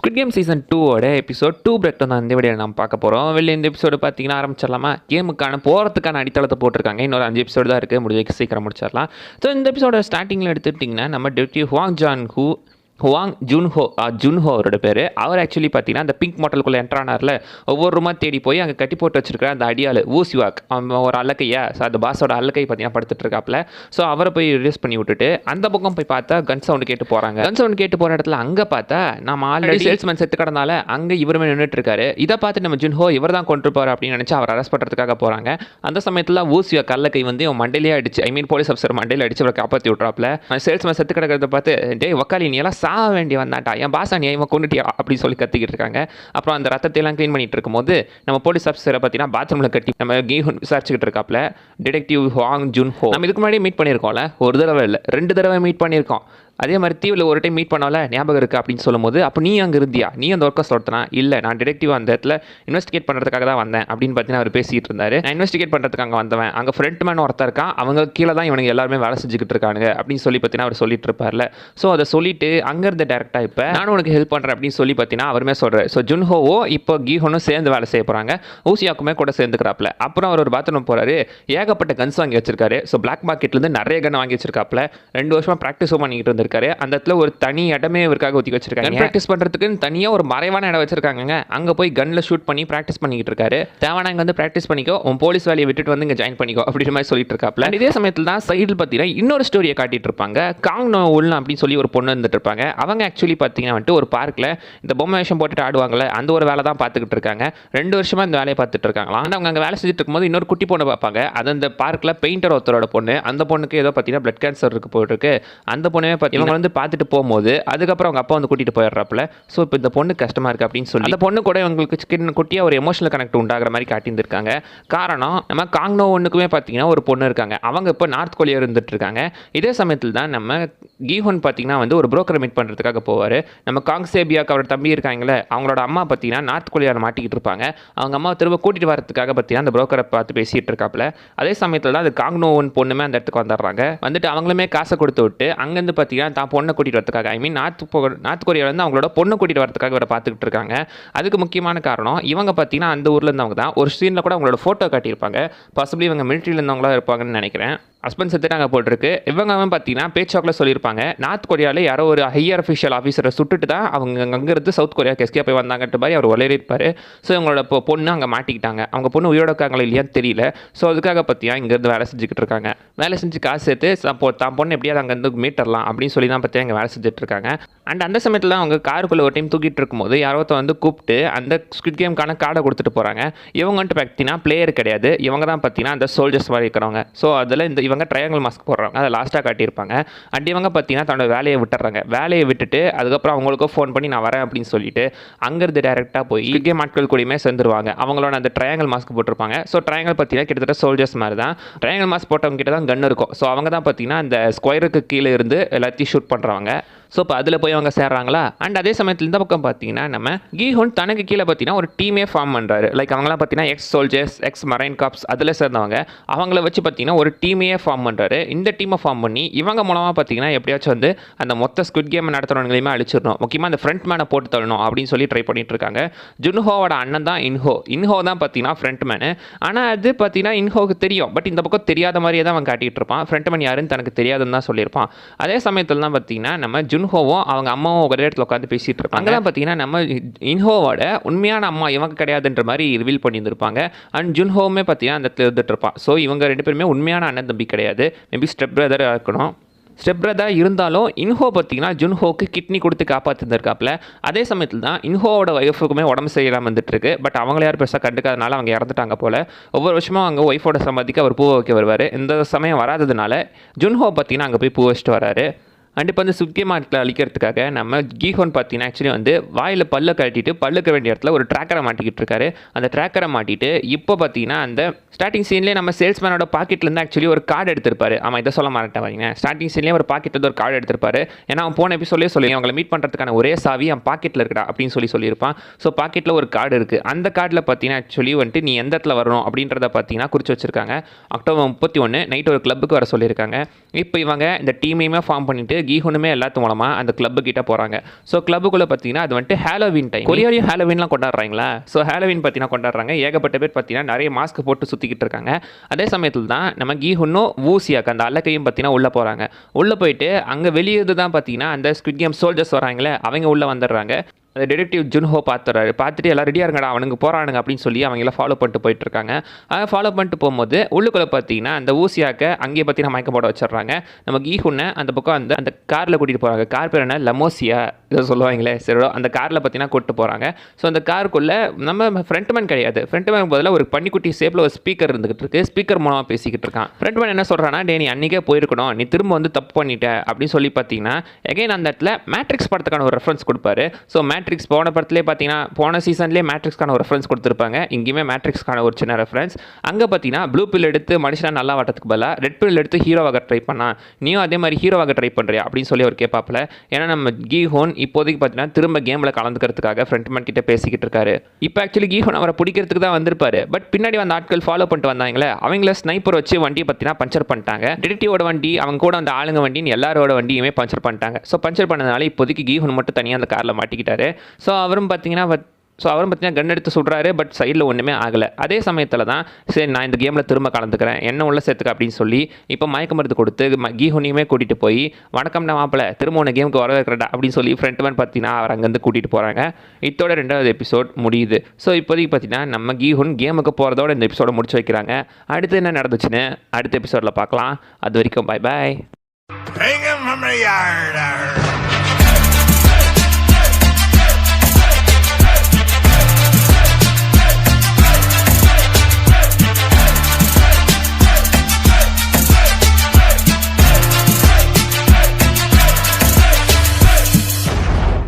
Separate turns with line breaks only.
Squid game season 2ஓட episode 2 break தான் இந்த வீடியோ நம்ம பார்க்க போகிறோம். வெளியே இந்த எபிசோடு பார்த்தீங்கன்னா ஆரம்பிச்சிடலாமா? கேமுக்கான போகிறதுக்கான அடித்தளத்தை போட்டிருக்காங்க. இன்னொரு 5 எபிசோடு தான் இருக்குது, முடிஞ்ச சீக்கிரம் முடிச்சிடலாம். ஸோ இந்த எபிசோட ஸ்டார்டிங்கில் எடுத்துட்டிங்கன்னா நம்ம டெக்டிவ் ஹுவாங் ஜுன்ஹோ அவரோட பேர். அவர் ஆக்சுவலி பார்த்தீங்கன்னா அந்த பிங்க் மாடலுக்குள்ளே என்ட்ரானார்ல ஒவ்வொரு ரூமா தேடி போய் அங்கே கட்டி போட்டு வச்சிருக்கிற அந்த அடியாள் ஊசிவாக் ஒரு அல்லக்கையா, ஸோ அந்த பாஸோட அல்லக்கை பார்த்தீங்கன்னா படுத்துட்டு இருக்காப்புல. ஸோ அவரை போய் ரிலீஸ் பண்ணி விட்டுட்டு அந்த பக்கம் போய் பார்த்தா கன் சவுண்டு கேட்டு போகிறாங்க. கன் சவுண்டு கேட்டு போகிற இடத்துல அங்கே பார்த்தா நம்ம ஆல்ரெடி சேல்ஸ்மேன் செத்து கிடந்தால அங்கே இவருமே நின்றுட்டு இருக்காரு. இதை பார்த்து நம்ம ஜுன்ஹோ இவர் தான் கொண்டு போகிறார் அப்படின்னு நினச்சி அவர் அரெஸ்ட் பண்ணுறதுக்காக போகிறாங்க. அந்த சமயத்தில் ஊசிவாக் அல்லக்கை வந்து இவன் மண்டையிலே அடிச்சு, போலீஸ் ஆஃபீஸர் மண்டையில் அடிச்சு அவரை காப்பாற்றி விட்றாப்புல. சேல்ஸ்மேன் செத்து கிடக்கிறத பார்த்து டே வக்காலி நீ எல்லாம் சாக வேண்டி வந்தாட்டா, என் பாசா நீ இவன் கொண்டுட்டியா அப்படின்னு சொல்லி கத்திக்கிட்டு இருக்காங்க. அப்புறம் அந்த ரத்தத்தையெல்லாம் க்ளீன் பண்ணிட்டு இருக்கும்போது நம்ம போலீஸ் ஆஃபீஸரை பார்த்தீங்கன்னா பாத்ரூமில் கட்டி நம்ம விசாரிச்சுக்கிட்டு இருக்காப்புல டிடெக்டிவ் ஹுவாங் ஜுன்ஹோ. நம்ம இதுக்கு முன்னாடி மீட் பண்ணியிருக்கோம்ல, ஒரு தடவை இல்லை 2 தடவை மீட் பண்ணியிருக்கோம். அதே மாதிரி தீவில் ஒரு டைம் மீட் பண்ணால ஞாபகம் இருக்குது அப்படின்னு சொல்லும்போது, அப்போ நீ அங்கே இருந்தியா, நீ அந்த ஒர்க்கை சொல்லிட்டனா? இல்லை, நான் டிடெக்டிவ் அந்த இடத்துல இன்வெஸ்டிகேட் பண்ணுறதுக்காக தான் வந்தேன் அப்படின்னு பார்த்தீங்கன்னா அவர் பேசிகிட்டு இருந்தார். நான் இன்வெஸ்டிகேட் பண்ணுறதுக்கு அங்கே வந்தவன், அங்கே ஃப்ரண்ட் மேன் ஒருத்தர் இருக்கான், அவங்க கீழே தான் இவனுக்கு எல்லாருமே வேலை செஞ்சுக்கிட்டு இருக்காங்க அப்படின்னு சொல்லி பார்த்தீங்கன்னா அவர் சொல்லிட்டு இருப்பார்ல. ஸோ அதை சொல்லிட்டு அங்கேருந்து டேரெக்டாக இப்போ நானும் உனக்கு ஹெல்ப் பண்ணுறேன் அப்படின்னு சொல்லி பார்த்தீங்கன்னா அவருமே சொல்கிறார். ஸோ ஜுன்ஹோவோ இப்போ கீஹோனும் சேர்ந்து வேலை செய்ய போகிறாங்க, ஊசியாக்குமே கூட சேர்ந்துக்கிறாப்புல. அப்புறம் அவர் ஒரு பாத்ரூம் போகிறாரு, ஏகப்பட்ட கன்ஸ் வாங்கி வச்சிருக்காரு. ஸோ பிளாக் மார்க்கெட்லேருந்து நிறைய கன் வாங்கி வச்சிருக்காப்புல. 2 வருஷமாக ப்ராக்டிஸும் பண்ணிக்கிட்டு இருந்திருக்காரு. அந்த இடத்துல ஒரு தனி இடமே இவருக்காக ஒதுக்கி வச்சிருக்காங்க. ப்ராக்டிஸ் பண்றதுக்கு தனியாக ஒரு மறைவான இடம் வச்சிருக்காங்க. அங்கே போய் கன்ல ஷூட் பண்ணி ப்ராக்டிஸ் பண்ணிக்கிட்டு இருக்காரு. தேவானா இங்கே வந்து ப்ராக்டிஸ் பண்ணிக்கோ, உன் போலீஸ் வேலையை விட்டுட்டு வந்து இங்கே ஜாயின் பண்ணிக்கோ அப்படின்ற மாதிரி சொல்லிட்டு இருக்காப்ல. இதே சமயத்தில் தான் சைடில் பார்த்தீங்கன்னா இன்னொரு ஸ்டோரியை காட்டிட்டு இருப்பாங்க. காங் நோ உல் அப்படின்னு சொல்லி ஒரு பொண்ணு வந்துட்டு இருப்பாங்க. அவங்க ஆக்சுவலி பார்த்தீங்கன்னா வந்துட்டு ஒரு பார்க்கில் இந்த பொம்மை வேஷம் போட்டுட்டு ஆடுவாங்கல்ல, அந்த ஒரு வேலை தான் பார்த்துக்கிட்டு இருக்காங்க. 2 வருஷமா இந்த வேலையை பார்த்துட்டு இருக்காங்களாம். அவங்க அங்கே வேலை செஞ்சுட்டு இருக்கும்போது இன்னொரு குட்டி பொண்ணை பார்ப்பாங்க. அது அந்த பார்க்கில் பெயிண்டர் ஒருத்தரோட பொண்ணு. அந்த பொண்ணுக்கு ஏதோ பார்த்தீங்கன்னா பிளட் கேன்சர் இருக்கு போயிருக்கு. அந்த பொண்ணுமே பார்த்தீங்கன்னா வந்து பார்த்துட்டு போகும்போது அதுக்கப்புறம் அவங்க அப்பா வந்து கூட்டிட்டு போயிடுறாப்புல. ஸோ இப்போ இந்த பொண்ணு கஷ்டமா இருக்கு அப்படின்னு சொல்லி அந்த பொண்ணு கூட இவங்களுக்கு குட்டியாக ஒரு எமோஷனல் கனெக்ட் உண்டாகிற மாதிரி காட்டியிருந்திருக்காங்க. காரணம் நம்ம காங்னோ ஒன்றுக்குமே பார்த்தீங்கன்னா ஒரு பொண்ணு இருக்காங்க, அவங்க இப்போ நார்த் கொரியா இருந்துட்டு இருக்காங்க. இதே சமயத்தில் தான் நம்ம கீஹோன் பார்த்தீங்கன்னா வந்து ஒரு புரோக்கரை மீட் பண்ணுறதுக்காக போவார். நம்ம காங்சேபியாக்கு அவரோட தம்பி இருக்காங்களே, அவங்களோட அம்மா பார்த்தீங்கன்னா நார்த் கொரியாவில் மாட்டிக்கிட்டு இருப்பாங்க. அவங்க அம்மா திரும்ப கூட்டிகிட்டு வரதுக்காக பார்த்தீங்கன்னா அந்த புரோக்கரை பார்த்து பேசிகிட்டு இருக்காப்புல. அதே சமயத்தில் தான் அது காங்னோவன் பொண்ணுமே அந்த இடத்துக்கு வந்துடுறாங்க. வந்துட்டு அவங்களுமே காசை கொடுத்து விட்டு அங்கேருந்து பார்த்தீங்கன்னா தான் பொண்ணை கூட்டிகிட்டு வரதுக்காக நார்த் கொரியாவிலேருந்து அவங்களோட பொண்ணை கூட்டிகிட்டு வரதுக்காக இவரை பார்த்துக்கிட்டு இருக்காங்க. அதுக்கு முக்கியமான காரணம் இவங்க பார்த்தீங்கன்னா அந்த ஊரில் இருந்தவங்க தான். ஒரு சீனில் கூட அவங்களோட ஃபோட்டோ காட்டியிருப்பாங்க. பாசிபிளி இவங்க மிலிட்ரியில் இருந்தவங்களா இருப்பாங்கன்னு நினைக்கிறேன். ஹஸ்பண்ட் செத்துட்டாங்க போட்டிருக்கு. இவங்க பார்த்தீங்கன்னா பேச்சாக்கில் சொல்லியிருப்பாங்க, நார்த் கொரியாவில் யாரோ ஒரு ஹையர் அஃபிஷியல் ஆஃபீஸரை சுட்டுட்டு தான் அவங்க அங்கேருந்து சவுத் கொரியாவுக்கு எஸ்கே போய் வந்தாங்கன்ற மாதிரி அவர் உளறியிருப்பார். ஸோ இவங்களோட பொண்ணு அங்கே மாட்டிக்கிட்டாங்க. அவங்க பொண்ணு உயிரோட இருக்காங்களா இல்லையான்னு தெரியல. ஸோ அதுக்காக பார்த்தீங்கன்னா இங்கேருந்து வேலை செஞ்சுக்கிட்டு இருக்காங்க. வேலை செஞ்சு காசு சேர்த்து தான் பொண்ணு எப்படியாவது அங்கேருந்து மீட்டரலாம் அப்படின்னு சொல்லி தான் பார்த்தீங்கன்னா இங்கே வேலை செஞ்சுட்டு இருக்காங்க. அண்ட் அந்த சமயத்தில் அவங்க காருக்குள்ளே ஒரு டைம் தூக்கிட்டு இருக்கும்போது யாரோ வந்து கூப்பிட்டு அந்த ஸ்குவிட் கேமுக்கான கார்டை கொடுத்துட்டு போகிறாங்க. இவங்க வந்துட்டு பார்த்தீங்கன்னா பிளேயர் கிடையாது, இவங்க தான் பார்த்தீங்கன்னா அந்த சோல்ஜர்ஸ் மாதிரி இருக்கிறவங்க. ஸோ அதில் இவங்க ட்ரையாங்கிள் மாஸ்க் போடுறாங்க, அதை லாஸ்ட்டாக காட்டியிருப்பாங்க. அண்ட் இவங்க பார்த்தீங்கன்னா தன்னோட வேலையை விட்டுறாங்க. வேலையை விட்டுட்டு அதுக்கப்புறம் அவங்களுக்கும் ஃபோன் பண்ணி நான் வரேன் அப்படின்னு சொல்லிட்டு அங்கேருந்து டேரெக்டாக போய் ஸ்குவிட் கேம் ஆட்கள் கூடயுமே சேர்ந்துருவாங்க. அவங்களோட அந்த ட்ரையாங்கிள் மாஸ்க் போட்டிருப்பாங்க. ஸோ ட்ரையாங்கிள் பார்த்தீங்கன்னா கிட்டத்தட்ட சோல்ஜர்ஸ் மாதிரி தான். ட்ரையாங்கிள் மாஸ்க் போட்டவங்க கிட்ட தான் கன் இருக்கும். ஸோ அவங்க தான் பார்த்தீங்கன்னா அந்த ஸ்கொயருக்கு கீழே இருந்து எல்லாத்தையும் ஷூட் பண்ணுறவங்க. ஸோ இப்போ அதில் போய் அவங்க சேர்றாங்களா. அண்ட் அதே சமயத்தில் இந்த பக்கம் பார்த்தீங்கன்னா நம்ம கீஹோன் தனக்கு கீழே பார்த்தீங்கன்னா ஒரு டீமே ஃபார்ம் பண்ணுறாரு. லைக் அவங்களாம் பார்த்தீங்கன்னா X soldiers, X marine cops அதில் சேர்ந்தவங்க. அவங்கள வச்சு பார்த்தீங்கன்னா ஒரு டீமையே ஃபார்ம் பண்ணுறாரு. இந்த டீமை ஃபார்ம் பண்ணி இவங்க மூலமாக பார்த்தீங்கன்னா எப்படியாச்சும் வந்து அந்த மொத்த ஸ்குவிட் கேம் நடத்துகிறவங்களையுமே அழிச்சிடணும், முக்கியமாக அந்த ஃப்ரண்ட் மேனை போட்டு தள்ளணும் அப்படின்னு சொல்லி ட்ரை பண்ணிட்டு இருக்காங்க. ஜுன்ஹோவோட அண்ணன் தான் இன்ஹோ தான் பார்த்தீங்கன்னா ஃப்ரண்ட் மேனு. ஆனால் அது பார்த்தீங்கன்னா இன்ஹோவுக்கு தெரியும், பட் இந்த பக்கம் தெரியாத மாதிரியே தான் அவன் காட்டிகிட்டு இருப்பான். ஃப்ரண்ட் மேன் யாருன்னு தனக்கு தெரியாதுன்னு தான் சொல்லியிருப்பான். அதே சமயத்தில் தான் பார்த்தீங்கன்னா நம்ம ஜுன்ஹோவும் அவங்க அம்மாவும் ஒரு இடத்துல உட்காந்து பேசிட்டு இருப்பாங்க. அங்கே தான் பார்த்தீங்கன்னா நம்ம இன்ஹோவோட உண்மையான அம்மா இவங்க கிடையாதுன்ற மாதிரி ரிவீல் பண்ணியிருந்திருப்பாங்க. அண்ட் ஜுன்ஹோவுமே பார்த்தீங்கன்னா அந்த இடத்துல இருந்துட்டு இருப்பான். ஸோ இவங்க 2 பேருமே உண்மையான அண்ணன் தம்பி கிடையாது, மேபி ஸ்டெப் பிரதராக இருக்கணும். ஸ்டெப் பிரதர் இருந்தாலும் இன்ஹோ பார்த்தீங்கன்னா ஜுன்ஹோக்கு கிட்னி கொடுத்து காப்பாற்றிருக்காப்புல. அதே சமயத்தில் தான் இன்ஹோவோட ஒய்ஃபுக்குமே உடம்பு சரியில்லாமல் வந்துட்டு இருக்கு. பட் அவங்கள யாரும் பெருசாக கண்டுக்காதனால அவங்க இறந்துட்டாங்க போல. ஒவ்வொரு வருஷமும் அவங்க ஒய்ஃபோட சம்மதிக்கு அவர் பூ வைக்க வருவார். இந்த சமயம் வராததுனால ஜுன்ஹோ பார்த்தீங்கன்னா அங்கே போய் பூ வச்சுட்டு வராரு. அண்ட் இப்போ வந்து சுக்கே மாட்டில் அழிக்கிறதுக்காக நம்ம கீஹோன் பார்த்தீங்கன்னா ஆக்சுவலி வந்து வாயில் பல்ல கட்டிட்டு பல்லுக்க வேண்டிய இடத்துல ஒரு ட்ராக்கரை மாட்டிக்கிட்டு இருக்காரு. அந்த ட்ராக்கரை மாட்டிட்டு இப்போ பார்த்தீங்கன்னா அந்த ஸ்டார்டிங் சீன்லேயே நம்ம சேல்ஸ்மேனோட பாக்கெட்லேருந்து ஆக்சுவலி ஒரு கார்டு எடுத்திருப்பாரு. ஆமாம், இதை சொல்ல மாட்டேன் வரீங்க. ஸ்டார்டிங் சீன்லேயே ஒரு பாக்கெட்லேருந்து ஒரு கார்டு எடுத்திருப்பாரு. ஏன்னா அவன் போன எபிசோட்லேயே சொல்லி அவங்களை மீட் பண்ணுறதுக்கான ஒரே சாவி அவன் பாக்கெட்டில் இருக்கடா அப்படின்னு சொல்லியிருப்பான். ஸோ பாக்கெட்டில் ஒரு கார்டு இருக்குது. அந்த கார்டில் பார்த்தீங்கன்னா ஆக்சுவலி வந்துட்டு நீ எந்த இடத்துல வரணும் அப்படின்றத பார்த்தீங்கன்னா குறித்து வச்சிருக்காங்க. அக்டோபர் 31 நைட் ஒரு கிளப்புக்கு வர சொல்லியிருக்காங்க. இப்போ இவங்க இந்த டீமையுமே ஃபார்ம் பண்ணிட்டு கீஹுனுமே எல்லாத்து மூலமாக அந்த கிளப்பு கிட்ட போகிறாங்க. ஸோ கிளப்புக்குள்ளே பார்த்தீங்கன்னா அது வந்துட்டு ஹாலோவின் டைம். கொரியாலையும் ஹாலோவின்லாம் கொண்டாடுறாங்களா? ஸோ ஹாலோவின் பார்த்தீங்கன்னா கொண்டாடுறாங்க. ஏகப்பட்ட பேர் பார்த்தீங்கன்னா நிறைய மாஸ்க் போட்டு சுற்றிக்கிட்டு இருக்காங்க. அதே சமயத்தில் தான் நம்ம கீஹுன்னும் வூசியாக்கு அந்த அல்லக்கையும் பார்த்தீங்கன்னா உள்ளே போகிறாங்க. உள்ளே போயிட்டு அங்கே வெளியே தான் பார்த்தீங்கன்னா அந்த ஸ்குவிட் கேம் சோல்ஜர்ஸ் வராங்களே அவங்க உள்ளே வந்துடுறாங்க. அந்த டிடெக்டிவ் ஜுன்ஹோ பார்த்துட்டு எல்லாம் ரெடியாக இருங்கடா அவனுக்கு போகிறானுங்க அப்படின்னு சொல்லி அவங்கள ஃபாலோ பண்ணிட்டு போயிட்டு இருக்காங்க. அதை ஃபாலோ பண்ணிட்டு போகும்போது உள்ளுக்குள்ளே பார்த்தீங்கன்னா அந்த ஊசியாக்க அங்கேயே பார்த்தீங்கன்னா மயக்கம் போட வச்சிடுறாங்க. நம்ம கீஹுன்னை அந்த பக்கம் அந்த காரில் கூட்டிகிட்டு போகிறாங்க. கார் பேர் என்ன, லமோசியா இதை சொல்லுவாங்களே, சரி அந்த காரில் பார்த்தீங்கன்னா கூப்பிட்டு போகிறாங்க. ஸோ அந்த காருக்குள்ளே நம்ம ஃப்ரண்ட்மேன் கிடையாது. ஃப்ரண்ட்மேன் பதிலாக ஒரு பன்னிக்குட்டி ஷேப்பில் ஒரு ஸ்பீக்கர் இருந்துகிட்டு இருக்கு. ஸ்பீக்கர் மூலமாக பேசிக்கிட்டு இருக்கான். ஃப்ரண்ட்மேன் என்ன சொல்கிறான்னா, டே நீ அன்றைக்கே போயிருக்கணும், நீ திரும்ப வந்து தப்பு பண்ணிட்ட அப்படின்னு சொல்லி பார்த்தீங்கன்னா எகைன் அந்த இடத்துல மேட்ரிக்ஸ் படத்துக்கான ஒரு ரெஃபரன்ஸ் கொடுப்பாரு. ஸோ மேட்ரிக்ஸ் போன படத்துலேயே பார்த்தீங்கன்னா போன சீசன்லேயே மேட்ரிக்ஸ்க்கான ஒரு ரெஃபரன்ஸ் கொடுத்துருப்பாங்க. இங்கேயுமே மேட்ரிக்ஸ்க்கான ஒரு சின்ன ரெஃபரன்ஸ். அங்கே பார்த்தீங்கன்னா ப்ளூ பில் எடுத்து மனுஷனா நல்லா வாட்டத்துக்கு பதிலாக ரெட் பில் எடுத்து ஹீரோவாக ட்ரை பண்ணான், நீயும் அதே மாதிரி ஹீரோவாக ட்ரை பண்ணுறியா அப்படின்னு சொல்லி அவர் கேட்பாப்பில். ஏன்னா நம்ம கீஹோன் இப்போதைக்கு பார்த்தீங்கன்னா திரும்ப கேமில் கலந்துக்கிறதுக்காக ஃப்ரண்ட்மேன் கிட்ட பேசிக்கிட்டு இருக்காரு. இப்போ ஆக்சுவலி கீஹோன் அவரை பிடிக்கிறதுக்கு தான் வந்திருப்பாரு. பட் பின்னாடி வந்த ஆட்கள் ஃபாலோ பண்ணிட்டு வந்தாங்களே அவங்கள ஸ்னைப்பர் வச்சு வண்டியை பார்த்தீங்கன்னா பஞ்சர் பண்ணிட்டாங்க. டிடெக்டிவோட வண்டி அவங்க கூட அந்த ஆளுங்க வண்டின்னு எல்லாரோட வண்டியுமே பஞ்சர் பண்ணிட்டாங்க. ஸோ பஞ்சர் பண்ணதுனால இப்போதைக்கு கீஹோன் மட்டும் தனியாக அந்த காரில் மாட்டிக்கிட்டாரு. ஸோ அவரும் பார்த்தீங்கன்னா கன் எடுத்து சுடுறாரு. பட் சைடில் ஒன்றுமே ஆகலை. அதே சமயத்தில் தான் சரி நான் இந்த கேமில் திரும்ப கலந்துக்கிறேன், என்ன உள்ள சேர்த்துக்க அப்படின்னு சொல்லி இப்போ மயக்க மருந்து கொடுத்து கீஹுனையுமே கூட்டிகிட்டு போய் வணக்கம்னா மாப்பிள்ள திரும்ப உன்னை கேமுக்கு வர வைக்கிறடா அப்படின்னு சொல்லி ஃப்ரெண்ட்மேன் பார்த்தீங்கன்னா அவர் அங்கேருந்து கூட்டிகிட்டு போகிறாங்க. இதோட 2வது எபிசோட் முடியுது. ஸோ இப்போதைக்கு பார்த்தீங்கன்னா நம்ம கீஹுன் கேமுக்கு போகிறதோட இந்த எபிசோட முடிச்சு வைக்கிறாங்க. அடுத்து என்ன நடந்துச்சுன்னு அடுத்த எபிசோடில் பார்க்கலாம். அது வரைக்கும் பை பாய்.